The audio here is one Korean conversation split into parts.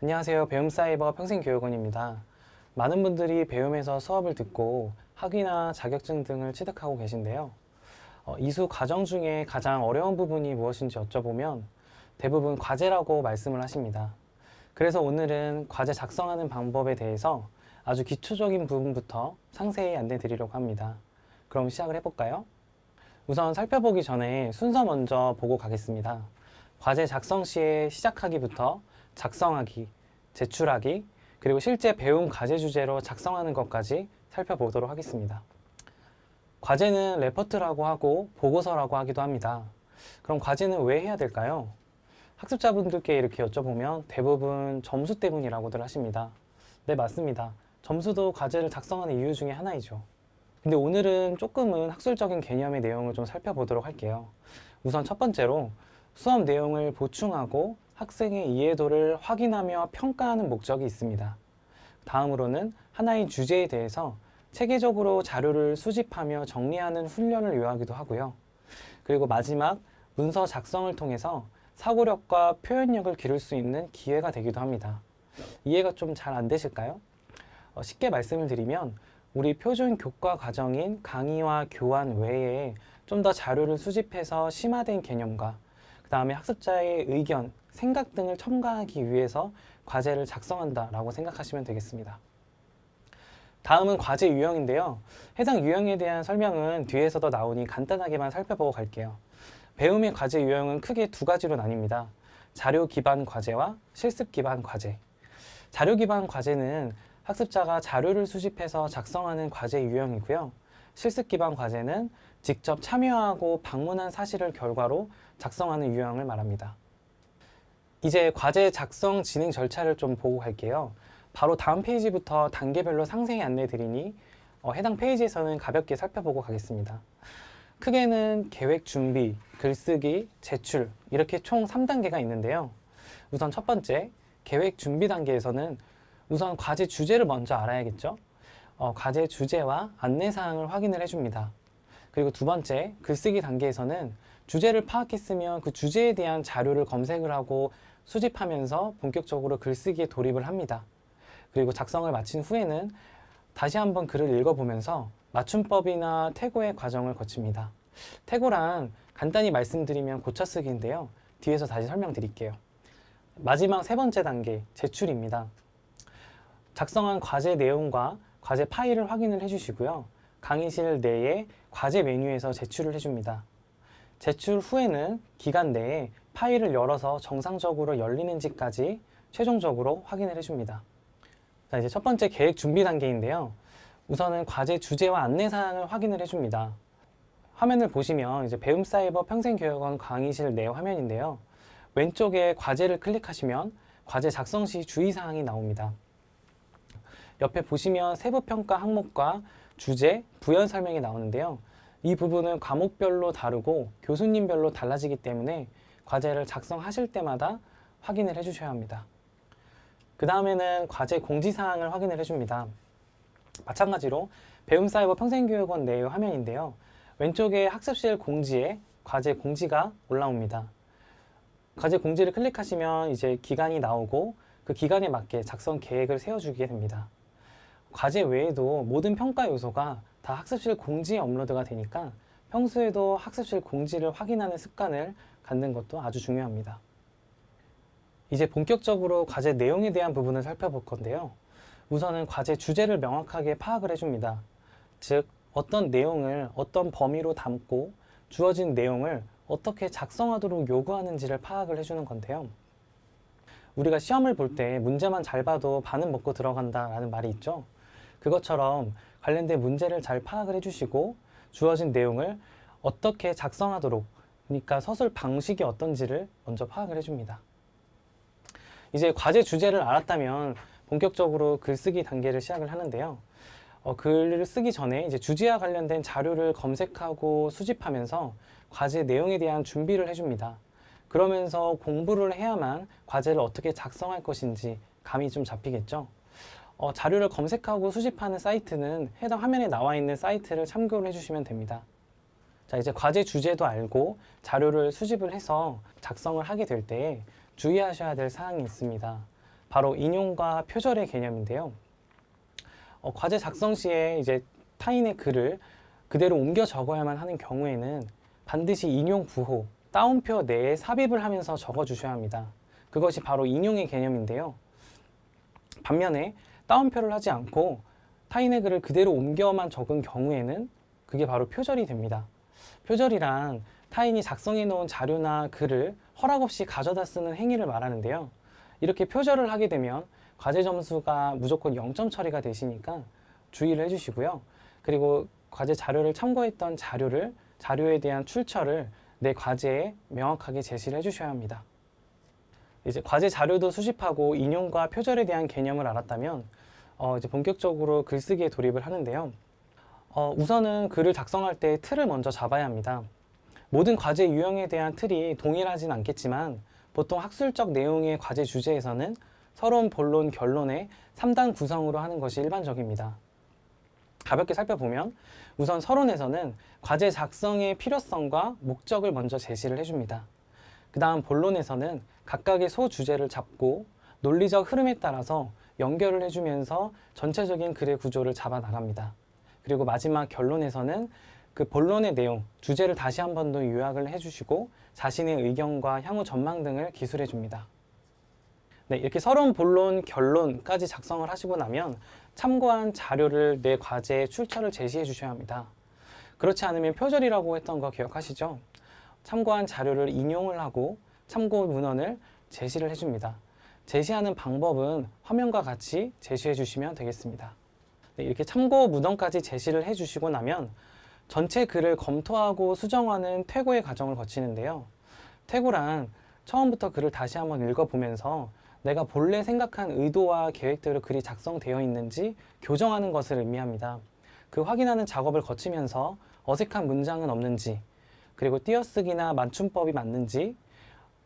안녕하세요. 배움사이버 평생교육원입니다. 많은 분들이 배움에서 수업을 듣고 학위나 자격증 등을 취득하고 계신데요. 이수 과정 중에 가장 어려운 부분이 무엇인지 여쭤보면 대부분 과제라고 말씀을 하십니다. 그래서 오늘은 과제 작성하는 방법에 대해서 아주 기초적인 부분부터 상세히 안내 드리려고 합니다. 그럼 시작을 해볼까요? 우선 살펴보기 전에 순서 먼저 보고 가겠습니다. 과제 작성 시에 시작하기부터 작성하기, 제출하기, 그리고 실제 배운 과제 주제로 작성하는 것까지 살펴보도록 하겠습니다. 과제는 레포트라고 하고 보고서라고 하기도 합니다. 그럼 과제는 왜 해야 될까요? 학습자분들께 이렇게 여쭤보면 대부분 점수 때문이라고들 하십니다. 네, 맞습니다. 점수도 과제를 작성하는 이유 중에 하나이죠. 근데 오늘은 조금은 학술적인 개념의 내용을 좀 살펴보도록 할게요. 우선 첫 번째로 수업 내용을 보충하고 학생의 이해도를 확인하며 평가하는 목적이 있습니다. 다음으로는 하나의 주제에 대해서 체계적으로 자료를 수집하며 정리하는 훈련을 요하기도 하고요. 그리고 마지막 문서 작성을 통해서 사고력과 표현력을 기를 수 있는 기회가 되기도 합니다. 이해가 좀 잘 안 되실까요? 쉽게 말씀을 드리면 우리 표준 교과 과정인 강의와 교환 외에 좀 더 자료를 수집해서 심화된 개념과 그 다음에 학습자의 의견, 생각 등을 첨가하기 위해서 과제를 작성한다라고 생각하시면 되겠습니다. 다음은 과제 유형인데요. 해당 유형에 대한 설명은 뒤에서도 나오니 간단하게만 살펴보고 갈게요. 배움의 과제 유형은 크게 두 가지로 나뉩니다. 자료 기반 과제와 실습 기반 과제. 자료 기반 과제는 학습자가 자료를 수집해서 작성하는 과제 유형이고요. 실습 기반 과제는 직접 참여하고 방문한 사실을 결과로 작성하는 유형을 말합니다. 이제 과제 작성 진행 절차를 좀 보고 갈게요. 바로 다음 페이지부터 단계별로 상세히 안내 드리니 해당 페이지에서는 가볍게 살펴보고 가겠습니다. 크게는 계획 준비, 글쓰기, 제출 이렇게 총 3단계가 있는데요. 우선 첫 번째, 계획 준비 단계에서는 우선 과제 주제를 먼저 알아야겠죠. 과제 주제와 안내사항을 확인을 해줍니다. 그리고 두 번째, 글쓰기 단계에서는 주제를 파악했으면 그 주제에 대한 자료를 검색을 하고 수집하면서 본격적으로 글쓰기에 돌입을 합니다. 그리고 작성을 마친 후에는 다시 한번 글을 읽어보면서 맞춤법이나 태고의 과정을 거칩니다. 태고란 간단히 말씀드리면 고쳐쓰기인데요. 뒤에서 다시 설명드릴게요. 마지막 세 번째 단계, 제출입니다. 작성한 과제 내용과 과제 파일을 확인을 해주시고요. 강의실 내에 과제 메뉴에서 제출을 해줍니다. 제출 후에는 기간 내에 파일을 열어서 정상적으로 열리는지까지 최종적으로 확인을 해줍니다. 자, 이제 첫 번째 계획 준비 단계인데요. 우선은 과제 주제와 안내사항을 확인을 해줍니다. 화면을 보시면 이제 배움사이버 평생교육원 강의실 내 화면인데요. 왼쪽에 과제를 클릭하시면 과제 작성 시 주의사항이 나옵니다. 옆에 보시면 세부평가 항목과 주제, 부연 설명이 나오는데요. 이 부분은 과목별로 다르고 교수님별로 달라지기 때문에 과제를 작성하실 때마다 확인을 해주셔야 합니다. 그 다음에는 과제 공지사항을 확인을 해줍니다. 마찬가지로 배움사이버 평생교육원 내의 화면인데요. 왼쪽에 학습실 공지에 과제 공지가 올라옵니다. 과제 공지를 클릭하시면 이제 기간이 나오고 그 기간에 맞게 작성 계획을 세워주게 됩니다. 과제 외에도 모든 평가 요소가 다 학습실 공지에 업로드가 되니까 평소에도 학습실 공지를 확인하는 습관을 갖는 것도 아주 중요합니다. 이제 본격적으로 과제 내용에 대한 부분을 살펴볼 건데요. 우선은 과제 주제를 명확하게 파악을 해줍니다. 즉, 어떤 내용을 어떤 범위로 담고 주어진 내용을 어떻게 작성하도록 요구하는지를 파악을 해주는 건데요. 우리가 시험을 볼 때 문제만 잘 봐도 반은 먹고 들어간다라는 말이 있죠. 그것처럼 관련된 문제를 잘 파악을 해주시고 주어진 내용을 어떻게 작성하도록, 그러니까 서술 방식이 어떤지를 먼저 파악을 해줍니다. 이제 과제 주제를 알았다면 본격적으로 글쓰기 단계를 시작을 하는데요. 글을 쓰기 전에 이제 주제와 관련된 자료를 검색하고 수집하면서 과제 내용에 대한 준비를 해줍니다. 그러면서 공부를 해야만 과제를 어떻게 작성할 것인지 감이 좀 잡히겠죠. 자료를 검색하고 수집하는 사이트는 해당 화면에 나와 있는 사이트를 참고를 해주시면 됩니다. 자, 이제 과제 주제도 알고 자료를 수집을 해서 작성을 하게 될 때 주의하셔야 될 사항이 있습니다. 바로 인용과 표절의 개념인데요. 과제 작성 시에 이제 타인의 글을 그대로 옮겨 적어야만 하는 경우에는 반드시 인용 부호, 따옴표 내에 삽입을 하면서 적어 주셔야 합니다. 그것이 바로 인용의 개념인데요. 반면에 따옴표를 하지 않고 타인의 글을 그대로 옮겨만 적은 경우에는 그게 바로 표절이 됩니다. 표절이란 타인이 작성해 놓은 자료나 글을 허락 없이 가져다 쓰는 행위를 말하는데요. 이렇게 표절을 하게 되면 과제 점수가 무조건 0점 처리가 되시니까 주의를 해주시고요. 그리고 과제 자료를 참고했던 자료에 대한 출처를 내 과제에 명확하게 제시를 해주셔야 합니다. 이제 과제 자료도 수집하고 인용과 표절에 대한 개념을 알았다면 이제 본격적으로 글쓰기에 돌입을 하는데요. 우선은 글을 작성할 때 틀을 먼저 잡아야 합니다. 모든 과제 유형에 대한 틀이 동일하진 않겠지만 보통 학술적 내용의 과제 주제에서는 서론, 본론, 결론의 3단 구성으로 하는 것이 일반적입니다. 가볍게 살펴보면 우선 서론에서는 과제 작성의 필요성과 목적을 먼저 제시를 해줍니다. 그 다음 본론에서는 각각의 소주제를 잡고 논리적 흐름에 따라서 연결을 해주면서 전체적인 글의 구조를 잡아 나갑니다. 그리고 마지막 결론에서는 그 본론의 내용, 주제를 다시 한 번 더 요약을 해주시고 자신의 의견과 향후 전망 등을 기술해 줍니다. 네, 이렇게 서론, 본론, 결론까지 작성을 하시고 나면 참고한 자료를 내 과제에 출처를 제시해 주셔야 합니다. 그렇지 않으면 표절이라고 했던 거 기억하시죠? 참고한 자료를 인용을 하고 참고 문헌을 제시를 해줍니다. 제시하는 방법은 화면과 같이 제시해 주시면 되겠습니다. 네, 이렇게 참고 문헌까지 제시를 해주시고 나면 전체 글을 검토하고 수정하는 퇴고의 과정을 거치는데요. 퇴고란 처음부터 글을 다시 한번 읽어보면서 내가 본래 생각한 의도와 계획대로 글이 작성되어 있는지 교정하는 것을 의미합니다. 그 확인하는 작업을 거치면서 어색한 문장은 없는지, 그리고 띄어쓰기나 맞춤법이 맞는지,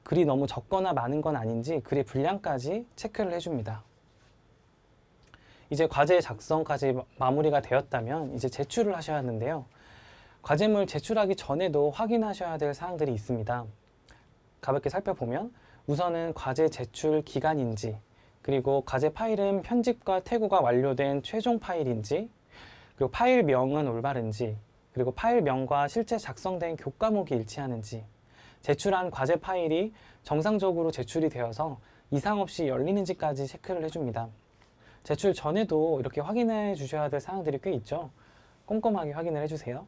글이 너무 적거나 많은 건 아닌지 글의 분량까지 체크를 해줍니다. 이제 과제 작성까지 마무리가 되었다면 이제 제출을 하셔야 하는데요. 과제물 제출하기 전에도 확인하셔야 될 사항들이 있습니다. 가볍게 살펴보면 우선은 과제 제출 기간인지, 그리고 과제 파일은 편집과 퇴고가 완료된 최종 파일인지, 그리고 파일명은 올바른지, 그리고 파일명과 실제 작성된 교과목이 일치하는지, 제출한 과제 파일이 정상적으로 제출이 되어서 이상 없이 열리는지까지 체크를 해줍니다. 제출 전에도 이렇게 확인해 주셔야 될 사항들이 꽤 있죠. 꼼꼼하게 확인을 해주세요.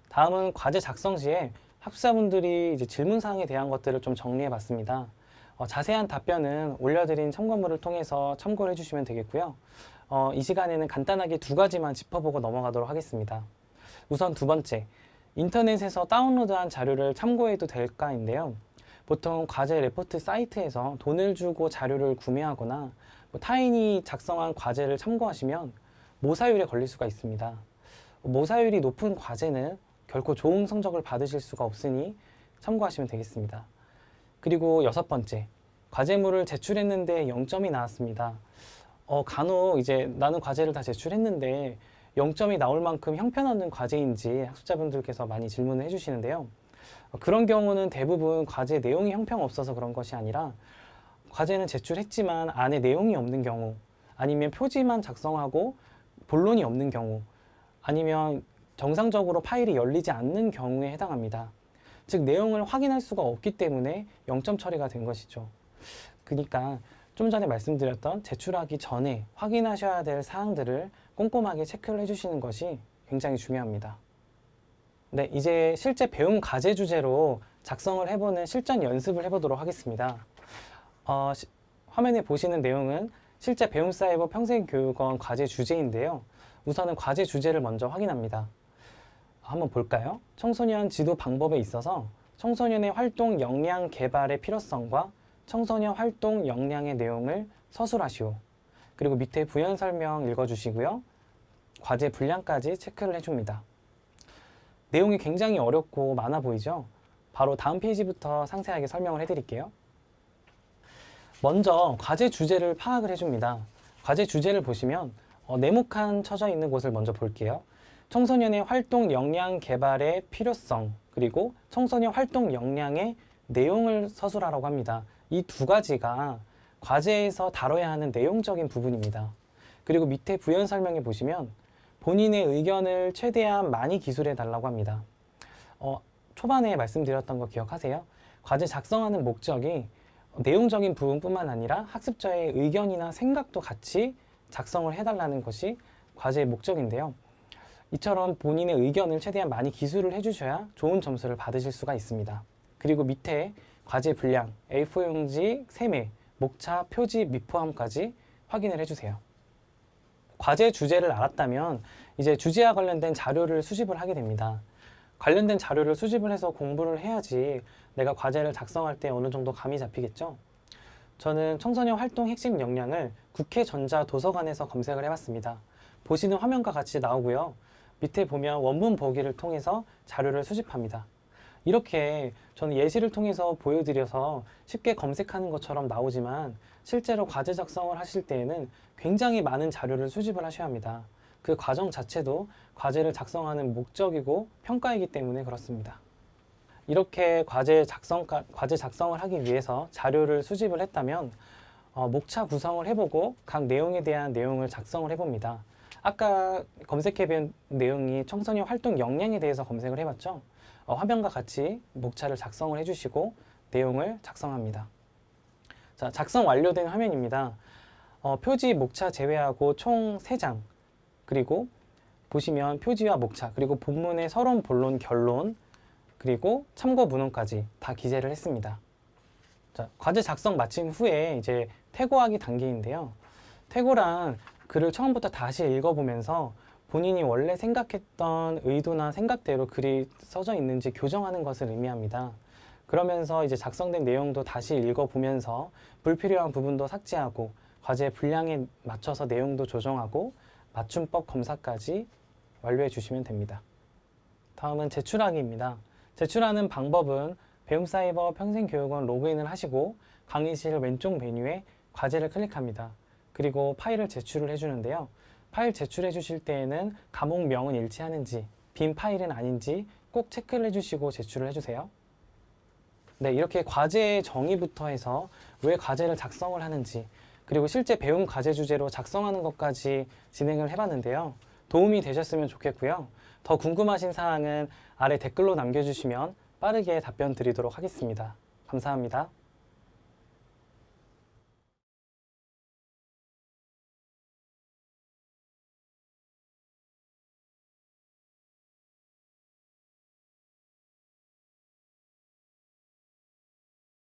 다음은 과제 작성 시에 학습자분들이 이제 질문사항에 대한 것들을 좀 정리해 봤습니다. 자세한 답변은 올려드린 첨가물을 통해서 참고를 해주시면 되겠고요. 이 시간에는 간단하게 두 가지만 짚어보고 넘어가도록 하겠습니다. 우선 두 번째, 인터넷에서 다운로드한 자료를 참고해도 될까인데요. 보통 과제 레포트 사이트에서 돈을 주고 자료를 구매하거나 타인이 작성한 과제를 참고하시면 모사율에 걸릴 수가 있습니다. 모사율이 높은 과제는 결코 좋은 성적을 받으실 수가 없으니 참고하시면 되겠습니다. 그리고 여섯 번째, 과제물을 제출했는데 0점이 나왔습니다. 간혹 이제 나는 과제를 다 제출했는데 0점이 나올 만큼 형편없는 과제인지 학습자분들께서 많이 질문을 해주시는데요. 그런 경우는 대부분 과제 내용이 형편없어서 그런 것이 아니라 과제는 제출했지만 안에 내용이 없는 경우, 아니면 표지만 작성하고 본론이 없는 경우, 아니면 정상적으로 파일이 열리지 않는 경우에 해당합니다. 즉 내용을 확인할 수가 없기 때문에 0점 처리가 된 것이죠. 그러니까 좀 전에 말씀드렸던 제출하기 전에 확인하셔야 될 사항들을 꼼꼼하게 체크를 해주시는 것이 굉장히 중요합니다. 네, 이제 실제 배움 과제 주제로 작성을 해보는 실전 연습을 해보도록 하겠습니다. 화면에 보시는 내용은 실제 배움사이버 평생교육원 과제 주제인데요. 우선은 과제 주제를 먼저 확인합니다. 한번 볼까요? 청소년 지도 방법에 있어서 청소년의 활동 역량 개발의 필요성과 청소년 활동 역량의 내용을 서술하시오. 그리고 밑에 부연 설명 읽어주시고요. 과제 분량까지 체크를 해줍니다. 내용이 굉장히 어렵고 많아 보이죠? 바로 다음 페이지부터 상세하게 설명을 해드릴게요. 먼저 과제 주제를 파악을 해줍니다. 과제 주제를 보시면 네모칸 쳐져 있는 곳을 먼저 볼게요. 청소년의 활동 역량 개발의 필요성, 그리고 청소년 활동 역량의 내용을 서술하라고 합니다. 이 두 가지가 과제에서 다뤄야 하는 내용적인 부분입니다. 그리고 밑에 부연 설명에 보시면 본인의 의견을 최대한 많이 기술해 달라고 합니다. 초반에 말씀드렸던 거 기억하세요? 과제 작성하는 목적이 내용적인 부분뿐만 아니라 학습자의 의견이나 생각도 같이 작성을 해달라는 것이 과제의 목적인데요. 이처럼 본인의 의견을 최대한 많이 기술을 해주셔야 좋은 점수를 받으실 수가 있습니다. 그리고 밑에 과제 분량, A4 용지 3매, 목차, 표지, 미포함까지 확인을 해주세요. 과제 주제를 알았다면 이제 주제와 관련된 자료를 수집을 하게 됩니다. 관련된 자료를 수집을 해서 공부를 해야지 내가 과제를 작성할 때 어느 정도 감이 잡히겠죠? 저는 청소년 활동 핵심 역량을 국회 전자도서관에서 검색을 해봤습니다. 보시는 화면과 같이 나오고요. 밑에 보면 원문 보기를 통해서 자료를 수집합니다. 이렇게 저는 예시를 통해서 보여드려서 쉽게 검색하는 것처럼 나오지만 실제로 과제 작성을 하실 때에는 굉장히 많은 자료를 수집을 하셔야 합니다. 그 과정 자체도 과제를 작성하는 목적이고 평가이기 때문에 그렇습니다. 이렇게 과제 작성을 하기 위해서 자료를 수집을 했다면 목차 구성을 해보고 각 내용에 대한 내용을 작성을 해봅니다. 아까 검색해 본 내용이 청소년 활동 역량에 대해서 검색을 해봤죠. 화면과 같이 목차를 작성을 해주시고 내용을 작성합니다. 자, 작성 완료된 화면입니다. 표지, 목차 제외하고 총 3장, 그리고 보시면 표지와 목차, 그리고 본문의 서론, 본론, 결론, 그리고 참고 문헌까지 다 기재를 했습니다. 자, 과제 작성 마친 후에 이제 퇴고하기 단계인데요. 퇴고란 글을 처음부터 다시 읽어보면서 본인이 원래 생각했던 의도나 생각대로 글이 써져 있는지 교정하는 것을 의미합니다. 그러면서 이제 작성된 내용도 다시 읽어보면서 불필요한 부분도 삭제하고 과제 분량에 맞춰서 내용도 조정하고 맞춤법 검사까지 완료해 주시면 됩니다. 다음은 제출하기입니다. 제출하는 방법은 배움사이버 평생교육원 로그인을 하시고 강의실 왼쪽 메뉴에 과제를 클릭합니다. 그리고 파일을 제출을 해주는데요. 파일 제출해 주실 때에는 과목명은 일치하는지, 빈 파일은 아닌지 꼭 체크를 해주시고 제출을 해주세요. 네, 이렇게 과제의 정의부터 해서 왜 과제를 작성을 하는지, 그리고 실제 배운 과제 주제로 작성하는 것까지 진행을 해봤는데요. 도움이 되셨으면 좋겠고요. 더 궁금하신 사항은 아래 댓글로 남겨주시면 빠르게 답변 드리도록 하겠습니다. 감사합니다.